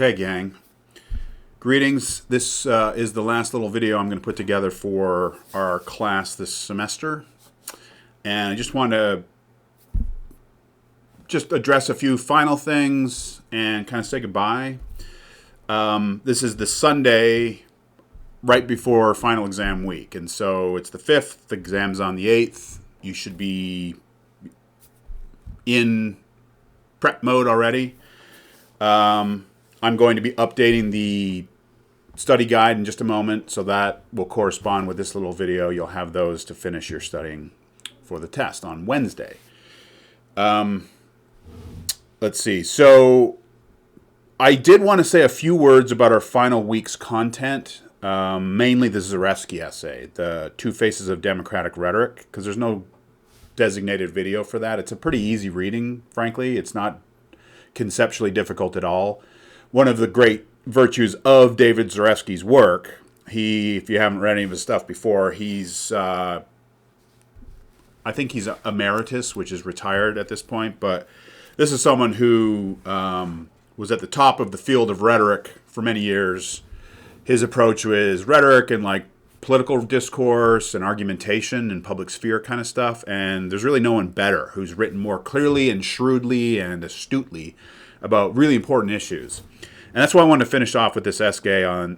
Okay, gang. Greetings. This is the last little video I'm going to put together for our class this semester. And I just want to address a few final things and kind of say goodbye. This is the Sunday right before final exam week. And so it's the 5th, the exam's on the 8th. You should be in prep mode already. I'm going to be updating the study guide in just a moment, so that will correspond with this little video. You'll have those to finish your studying for the test on Wednesday. Let's see. So I did want to say a few words about our final week's content, mainly the Zarefsky essay, the Two Faces of Democratic Rhetoric, because there's no designated video for that. It's a pretty easy reading, frankly. It's not conceptually difficult at all. One of the great virtues of David Zarefsky's work, if you haven't read any of his stuff before, I think he's emeritus, which is retired at this point, but this is someone who was at the top of the field of rhetoric for many years. His approach was rhetoric and like political discourse and argumentation and public sphere kind of stuff, and there's really no one better who's written more clearly and shrewdly and astutely about really important issues. And that's why I wanted to finish off with this essay by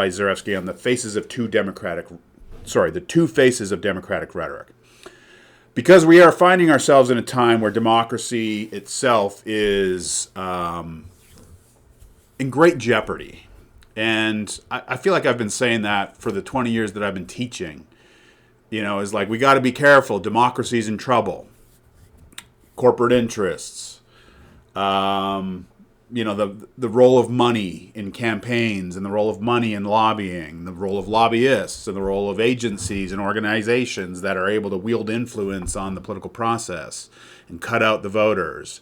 Zarefsky on the two faces of democratic rhetoric. Because we are finding ourselves in a time where democracy itself is in great jeopardy. And I feel like I've been saying that for the 20 years that I've been teaching. Is like, we got to be careful. Democracy's in trouble. Corporate interests. The role of money in campaigns and the role of money in lobbying, the role of lobbyists and the role of agencies and organizations that are able to wield influence on the political process and cut out the voters.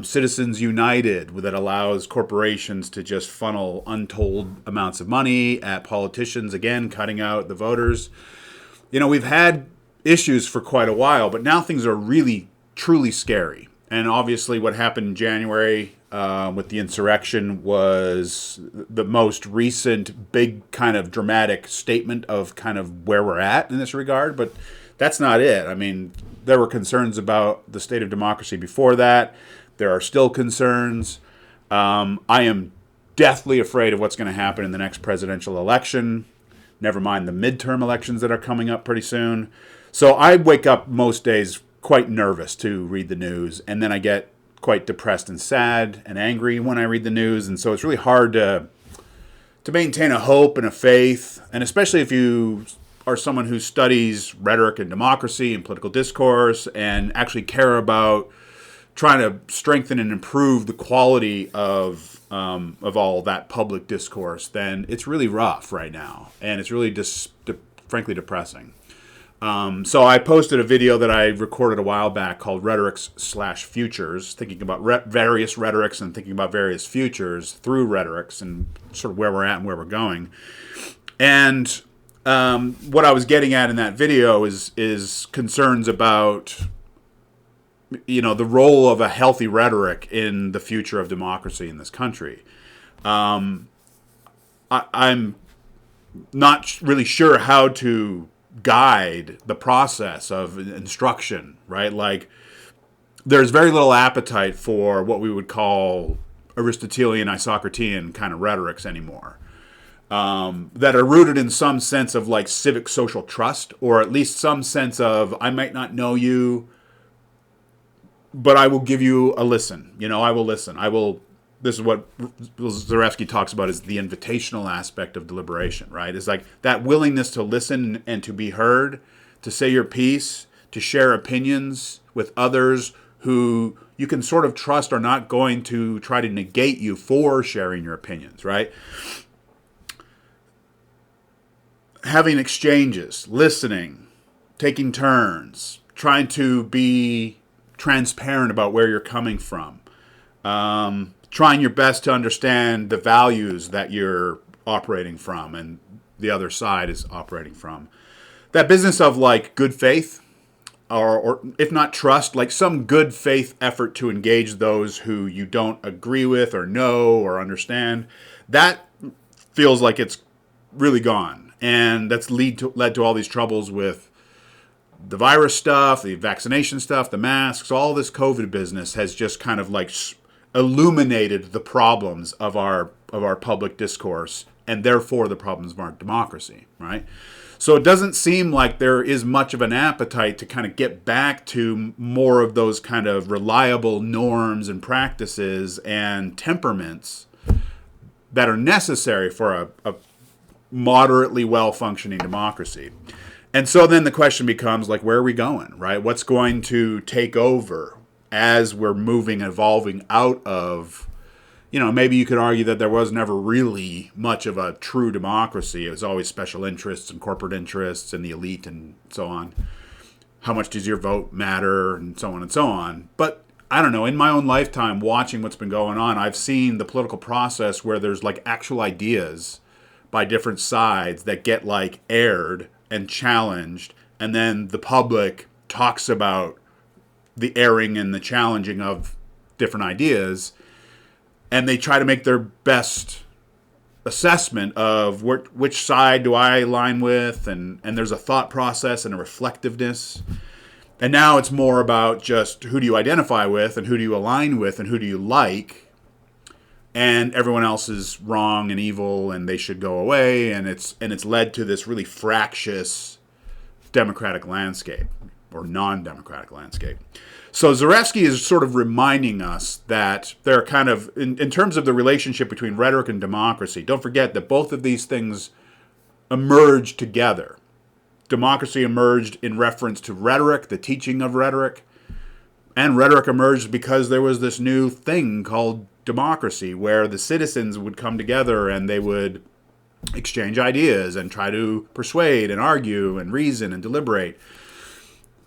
Citizens United, that allows corporations to just funnel untold amounts of money at politicians, again, cutting out the voters. We've had issues for quite a while, but now things are really, truly scary. And obviously what happened in January with the insurrection was the most recent big kind of dramatic statement of kind of where we're at in this regard. But that's not it. I mean, there were concerns about the state of democracy before that. There are still concerns. I am deathly afraid of what's going to happen in the next presidential election, never mind the midterm elections that are coming up pretty soon. So I wake up most days quite nervous to read the news, and then I get quite depressed and sad and angry when I read the news, and so it's really hard to maintain a hope and a faith, and especially if you are someone who studies rhetoric and democracy and political discourse and actually care about trying to strengthen and improve the quality of all that public discourse, then it's really rough right now, and it's really frankly depressing. So I posted a video that I recorded a while back called Rhetorics/Futures, thinking about various rhetorics and thinking about various futures through rhetorics and sort of where we're at and where we're going. And what I was getting at in that video is concerns about the role of a healthy rhetoric in the future of democracy in this country. I'm not really sure how to guide the process of instruction, right? Like, there's very little appetite for what we would call Aristotelian, Isocratean kind of rhetorics anymore, that are rooted in some sense of like civic social trust, or at least some sense of, I might not know you, but I will give you a listen. I will listen. This is what Zarefsky talks about, is the invitational aspect of deliberation, right? It's like that willingness to listen and to be heard, to say your piece, to share opinions with others who you can sort of trust are not going to try to negate you for sharing your opinions, right? Having exchanges, listening, taking turns, trying to be transparent about where you're coming from, trying your best to understand the values that you're operating from and the other side is operating from. That business of like good faith, or if not trust, like some good faith effort to engage those who you don't agree with or know or understand, that feels like it's really gone. And that's led to all these troubles with the virus stuff, the vaccination stuff, the masks, all this COVID business has just kind of like illuminated the problems of our public discourse and therefore the problems of our democracy, right? So it doesn't seem like there is much of an appetite to kind of get back to more of those kind of reliable norms and practices and temperaments that are necessary for a moderately well-functioning democracy. And so then the question becomes, like, where are we going, right? What's going to take over as we're moving, evolving out of, maybe you could argue that there was never really much of a true democracy. It was always special interests and corporate interests and the elite and so on. How much does your vote matter and so on and so on. But I don't know, in my own lifetime, watching what's been going on, I've seen the political process where there's like actual ideas by different sides that get like aired and challenged, and then the public talks about the airing and the challenging of different ideas, and they try to make their best assessment of which side do I align with, and there's a thought process and a reflectiveness. And now it's more about just who do you identify with and who do you align with and who do you like, and everyone else is wrong and evil and they should go away, and it's led to this really fractious democratic landscape or non-democratic landscape. So Zarefsky is sort of reminding us that there are kind of, in terms of the relationship between rhetoric and democracy, don't forget that both of these things emerged together. Democracy emerged in reference to rhetoric, the teaching of rhetoric, and rhetoric emerged because there was this new thing called democracy, where the citizens would come together and they would exchange ideas and try to persuade and argue and reason and deliberate.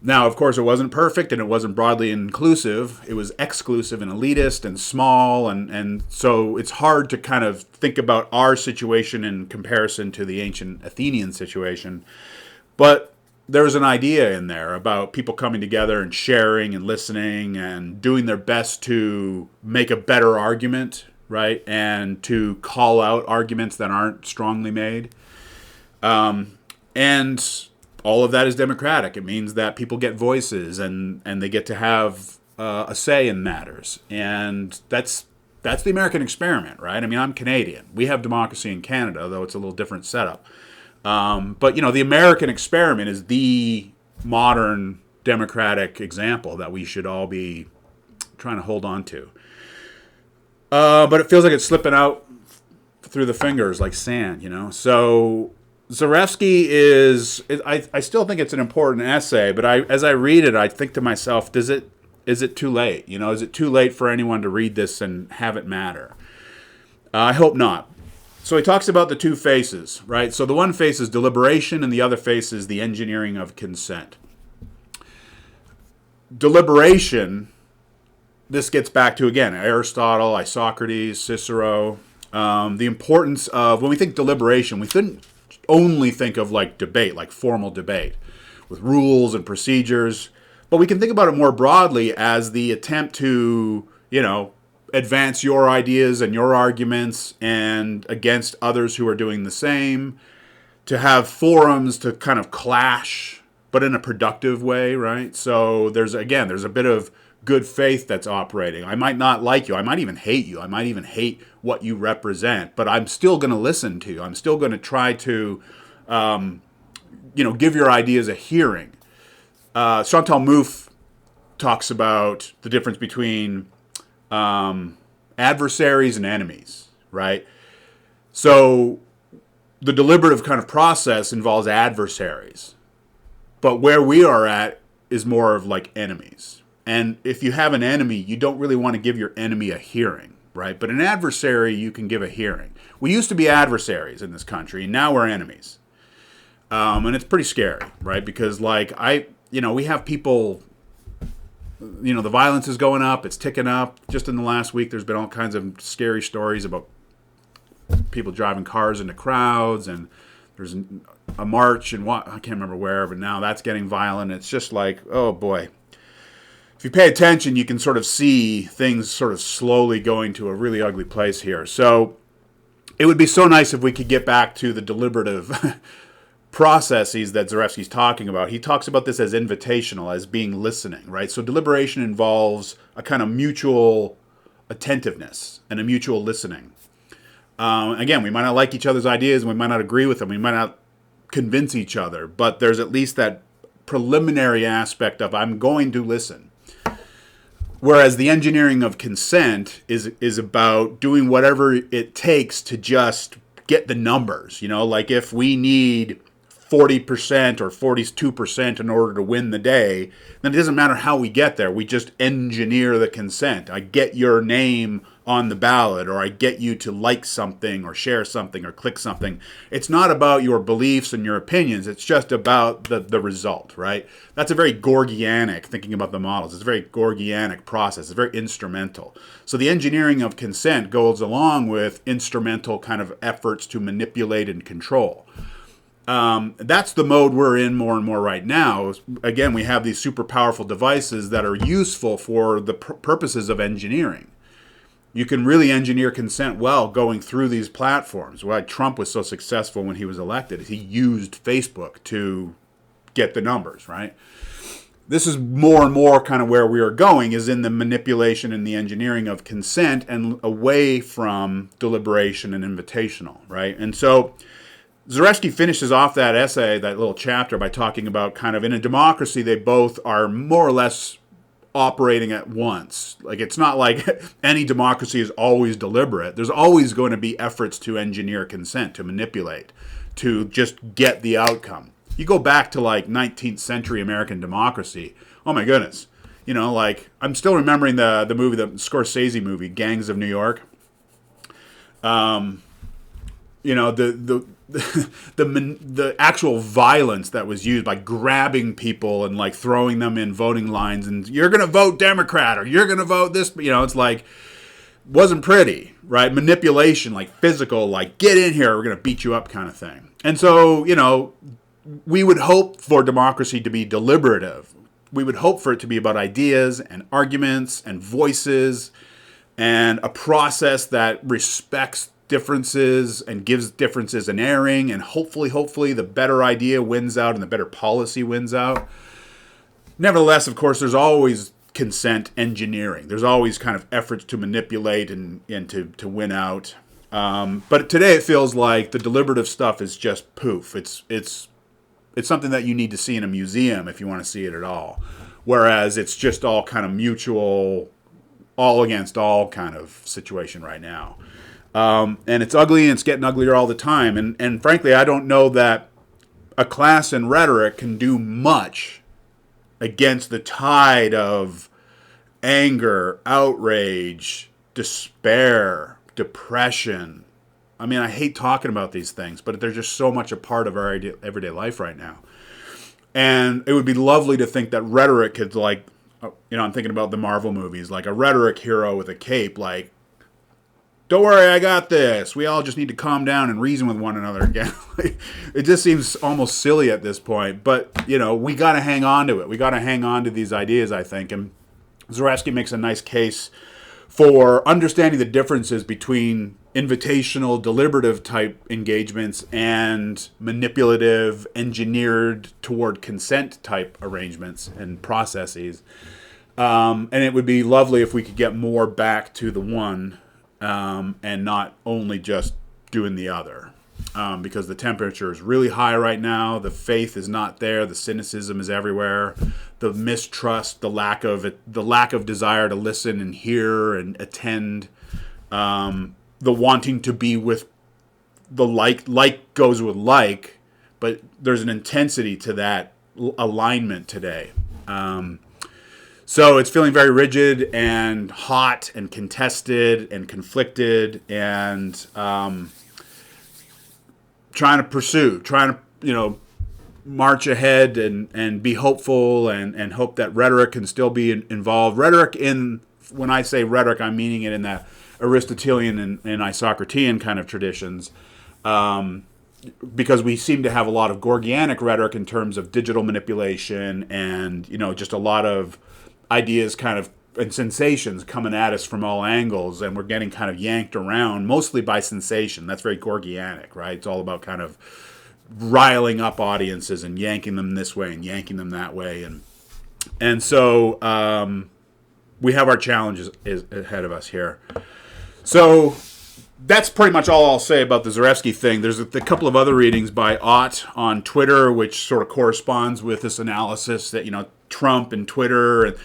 Now, of course, it wasn't perfect and it wasn't broadly inclusive. It was exclusive and elitist and small, and so it's hard to kind of think about our situation in comparison to the ancient Athenian situation. But there's an idea in there about people coming together and sharing and listening and doing their best to make a better argument, right? And to call out arguments that aren't strongly made. And all of that is democratic. It means that people get voices and they get to have a say in matters. And that's the American experiment, right? I mean, I'm Canadian. We have democracy in Canada, though it's a little different setup. But, the American experiment is the modern democratic example that we should all be trying to hold on to. But it feels like it's slipping out through the fingers like sand, So Zarefsky I still think it's an important essay, but as I read it, I think to myself, is it too late? Is it too late for anyone to read this and have it matter? I hope not. So he talks about the two faces, right? So the one face is deliberation and the other face is the engineering of consent. Deliberation, this gets back to, again, Aristotle, Isocrates, Cicero. The importance of, when we think deliberation, we shouldn't only think of like debate, like formal debate with rules and procedures, but we can think about it more broadly as the attempt to, advance your ideas and your arguments and against others who are doing the same, to have forums to kind of clash, but in a productive way, right? So there's a bit of good faith that's operating. I might not like you. I might even hate you. I might even hate what you represent, but I'm still going to listen to you. I'm still going to try to, give your ideas a hearing. Chantal Mouffe talks about the difference between adversaries and enemies, right? So the deliberative kind of process involves adversaries, but where we are at is more of like enemies. And if you have an enemy, you don't really want to give your enemy a hearing, right? But an adversary, you can give a hearing. We used to be adversaries in this country, and now we're enemies. And it's pretty scary, right? Because we have people, the violence is going up, it's ticking up. Just in the last week, there's been all kinds of scary stories about people driving cars into crowds, and there's a march and what I can't remember where, but now that's getting violent. It's just like, oh boy. If you pay attention, you can sort of see things sort of slowly going to a really ugly place here. So it would be so nice if we could get back to the deliberative processes that Zarefsky's talking about. He talks about this as invitational, as being listening, right? So deliberation involves a kind of mutual attentiveness and a mutual listening. Again, we might not like each other's ideas, and we might not agree with them, we might not convince each other, but there's at least that preliminary aspect of I'm going to listen. Whereas the engineering of consent is about doing whatever it takes to just get the numbers. You know, like if we need 40% or 42% in order to win the day, then it doesn't matter how we get there. We just engineer the consent. I get your name on the ballot, or I get you to like something or share something or click something. It's not about your beliefs and your opinions. It's just about the result, right? That's a very Gorgianic, thinking about the models, it's a very Gorgianic process. It's very instrumental. So the engineering of consent goes along with instrumental kind of efforts to manipulate and control. That's the mode we're in more and more right now. Again, we have these super powerful devices that are useful for the purposes of engineering. You can really engineer consent well going through these platforms. Why Trump was so successful when he was elected is he used Facebook to get the numbers, right? This is more and more kind of where we are going, is in the manipulation and the engineering of consent and away from deliberation and invitational, right? And so Zarefsky finishes off that essay, that little chapter, by talking about kind of in a democracy, they both are more or less operating at once. Like, it's not like any democracy is always deliberate. There's always going to be efforts to engineer consent, to manipulate, to just get the outcome. You go back to like 19th century American democracy. Oh my goodness. You know, like I'm still remembering the movie, the Scorsese movie, Gangs of New York. You know, the actual violence that was used by grabbing people and like throwing them in voting lines, and you're going to vote Democrat or you're going to vote this, you know, it's like, wasn't pretty, right? Manipulation, like physical, like get in here, we're going to beat you up kind of thing. And so, you know, we would hope for democracy to be deliberative. We would hope for it to be about ideas and arguments and voices and a process that respects differences and gives differences an airing, and hopefully the better idea wins out and the better policy wins out. Nevertheless, of course, there's always consent engineering. There's always kind of efforts to manipulate and to win out. But today it feels like the deliberative stuff is just poof. It's something that you need to see in a museum if you want to see it at all. Whereas it's just all kind of mutual, all against all kind of situation right now. And it's ugly, and it's getting uglier all the time. And frankly, I don't know that a class in rhetoric can do much against the tide of anger, outrage, despair, depression. I mean, I hate talking about these things, but they're just so much a part of our everyday life right now. And it would be lovely to think that rhetoric could, like, you know, I'm thinking about the Marvel movies, like a rhetoric hero with a cape, like, don't worry, I got this. We all just need to calm down and reason with one another again. It just seems almost silly at this point. But, you know, we got to hang on to it. We got to hang on to these ideas, I think. And Zarefsky makes a nice case for understanding the differences between invitational, deliberative type engagements and manipulative, engineered toward consent type arrangements and processes. And it would be lovely if we could get more back to the one, and not only just doing the other, because the temperature is really high right now. The faith is not there. The cynicism is everywhere. The mistrust, the lack of desire to listen and hear and attend, the wanting to be with the like goes with like, but there's an intensity to that alignment today. So it's feeling very rigid and hot and contested and conflicted, and trying to, you know, march ahead and be hopeful and hope that rhetoric can still be involved. Rhetoric, when I say rhetoric, I'm meaning it in the Aristotelian and Isocratean kind of traditions. because we seem to have a lot of Gorgianic rhetoric in terms of digital manipulation and, just a lot of ideas kind of and sensations coming at us from all angles, and we're getting kind of yanked around mostly by sensation. That's very Gorgianic, right? It's all about kind of riling up audiences and yanking them this way and yanking them that way. And so we have our challenges ahead of us here. So that's pretty much all I'll say about the Zarefsky thing. There's a couple of other readings by Ott on Twitter, which sort of corresponds with this analysis that, Trump and Twitter and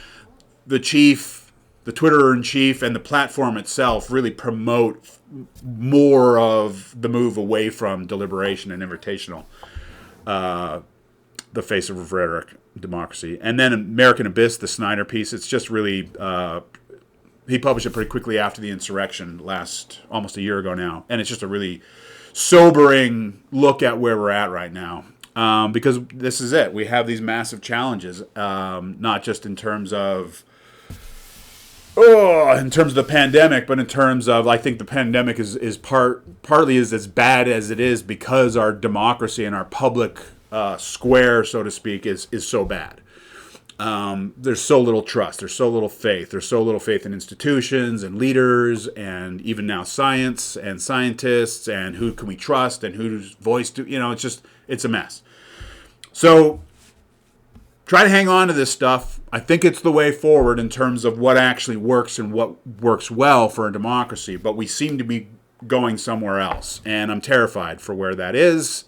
the Twitterer-in-chief and the platform itself really promote more of the move away from deliberation and invitational, the face of rhetoric, democracy. And then American Abyss, the Snyder piece, it's just really... he published it pretty quickly after the insurrection almost a year ago now. And it's just a really sobering look at where we're at right now. Because this is it. We have these massive challenges, not just in terms of the pandemic, but in terms of, I think the pandemic is partly as bad as it is because our democracy and our public square, so to speak, is so bad. There's so little trust. There's so little faith. There's so little faith in institutions and leaders and even now science and scientists and who can we trust and whose voice it's a mess. So try to hang on to this stuff. I think it's the way forward in terms of what actually works and what works well for a democracy, but we seem to be going somewhere else, and I'm terrified for where that is.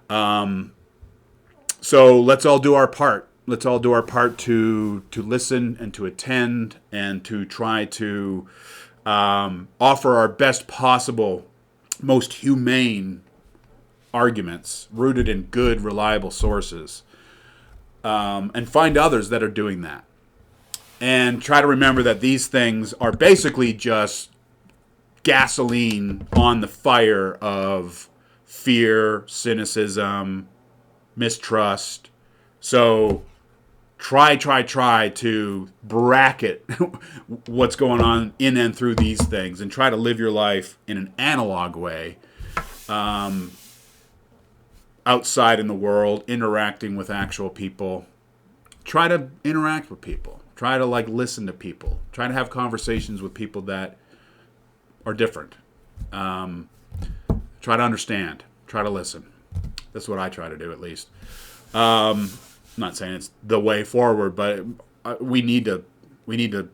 So let's all do our part. Let's all do our part to listen and to attend and to try to offer our best possible, most humane arguments rooted in good, reliable sources, and find others that are doing that. And try to remember that these things are basically just gasoline on the fire of fear, cynicism, mistrust. So try to bracket what's going on in and through these things and try to live your life in an analog way, outside in the world, interacting with actual people. Try to interact with people. Try to listen to people. Try to have conversations with people that are different. Try to understand. Try to listen. That's what I try to do, at least. I'm not saying it's the way forward, but we need to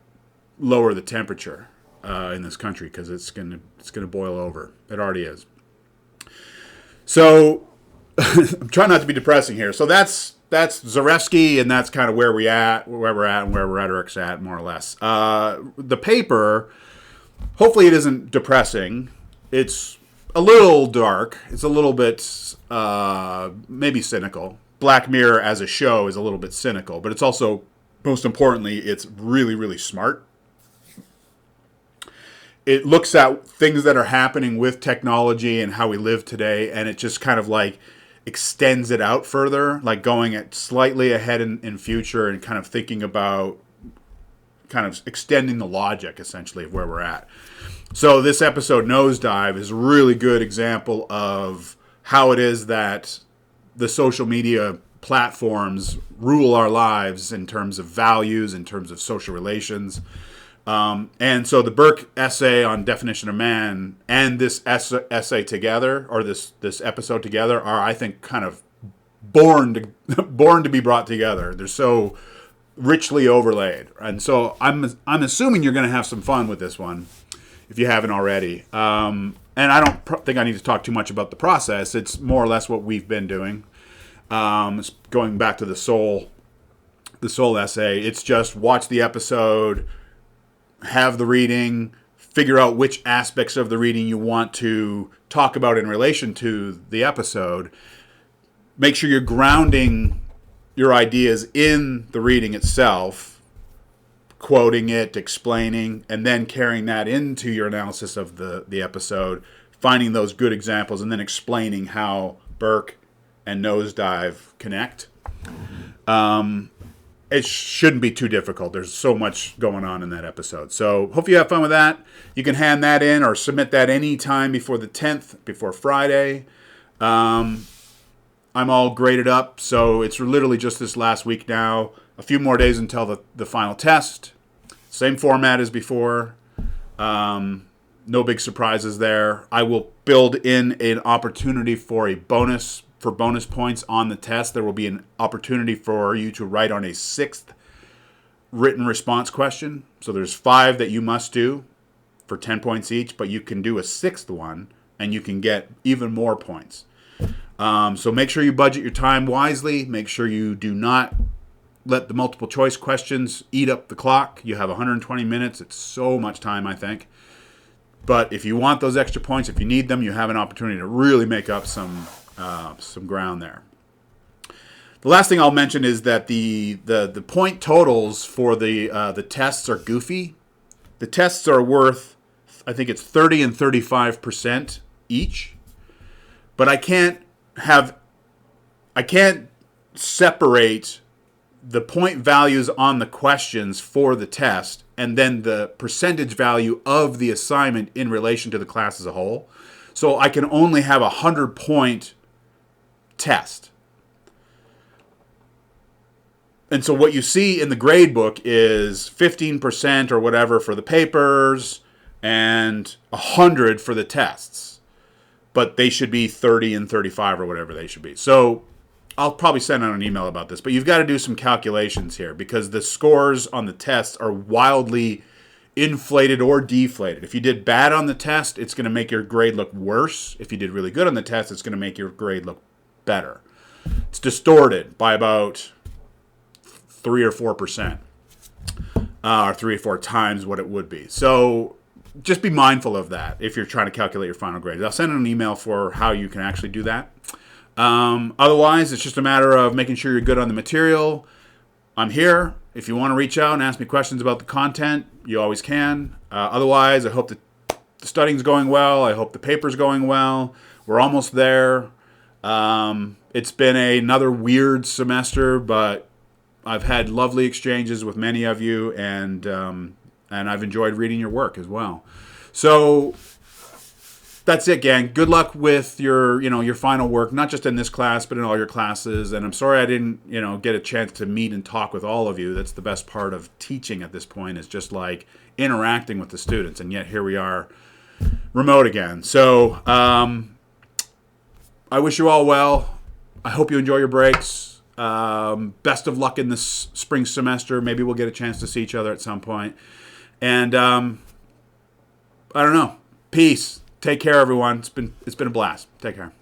lower the temperature in this country because it's gonna boil over. It already is. So I'm trying not to be depressing here. So that's Zarefsky, and that's kind of where we're at, and where rhetoric's at, more or less. The paper, hopefully, it isn't depressing. It's a little dark. It's a little bit maybe cynical. Black Mirror as a show is a little bit cynical, but it's also, most importantly, it's really, really smart. It looks at things that are happening with technology and how we live today, and it just kind of extends it out further, going at slightly ahead in future and kind of thinking about kind of extending the logic, essentially, of where we're at. So this episode, Nosedive, is a really good example of how it is that the social media platforms rule our lives in terms of values, in terms of social relations. And so the Burke essay on definition of man and this essay together, or this episode together, are, I think, kind of born to be brought together. They're so richly overlaid, and so I'm assuming you're going to have some fun with this one if you haven't already. And I don't think I need to talk too much about the process. It's more or less what we've been doing. It's going back to the soul essay. It's just watch the episode, have the reading, figure out which aspects of the reading you want to talk about in relation to the episode. Make sure you're grounding your ideas in the reading itself, quoting it, explaining, and then carrying that into your analysis of the episode, finding those good examples, and then explaining how Burke and Nosedive connect. It shouldn't be too difficult. There's so much going on in that episode. So hope you have fun with that. You can hand that in or submit that anytime before the 10th, before Friday. I'm all graded up, so it's literally just this last week now. A few more days until the final test. Same format as before. No big surprises there. I will build in an opportunity for bonus points on the test. There will be an opportunity for you to write on a 6th written response question. So there's 5 that you must do for 10 points each, but you can do a 6th one and you can get even more points. So make sure you budget your time wisely. Make sure you do not let the multiple choice questions eat up the clock. You have 120 minutes. It's so much time, I think. But if you want those extra points, if you need them, you have an opportunity to really make up some ground there. The last thing I'll mention is that the point totals for the tests are goofy. The tests are worth, I think it's 30 and 35% each. But I can't separate the point values on the questions for the test and then the percentage value of the assignment in relation to the class as a whole. So I can only have a 100-point test. And so what you see in the grade book is 15% or whatever for the papers and 100 for the tests. But they should be 30 and 35 or whatever they should be. So I'll probably send out an email about this, but you've got to do some calculations here because the scores on the tests are wildly inflated or deflated. If you did bad on the test, it's going to make your grade look worse. If you did really good on the test, it's going to make your grade look better. It's distorted by about 3 or 4%, or 3 or 4 times what it would be. So just be mindful of that if you're trying to calculate your final grade. I'll send an email for how you can actually do that. Otherwise, it's just a matter of making sure you're good on the material. I'm here. If you want to reach out and ask me questions about the content, you always can. Otherwise, I hope the studying's going well. I hope the paper's going well. We're almost there. It's been another weird semester, but I've had lovely exchanges with many of you, and I've enjoyed reading your work as well. So that's it, gang. Good luck with your final work, not just in this class, but in all your classes. And I'm sorry I didn't, get a chance to meet and talk with all of you. That's the best part of teaching at this point, is just like interacting with the students. And yet here we are, remote again. So I wish you all well. I hope you enjoy your breaks. Best of luck in this spring semester. Maybe we'll get a chance to see each other at some point. And I don't know. Peace. Take care, everyone. It's been a blast. Take care.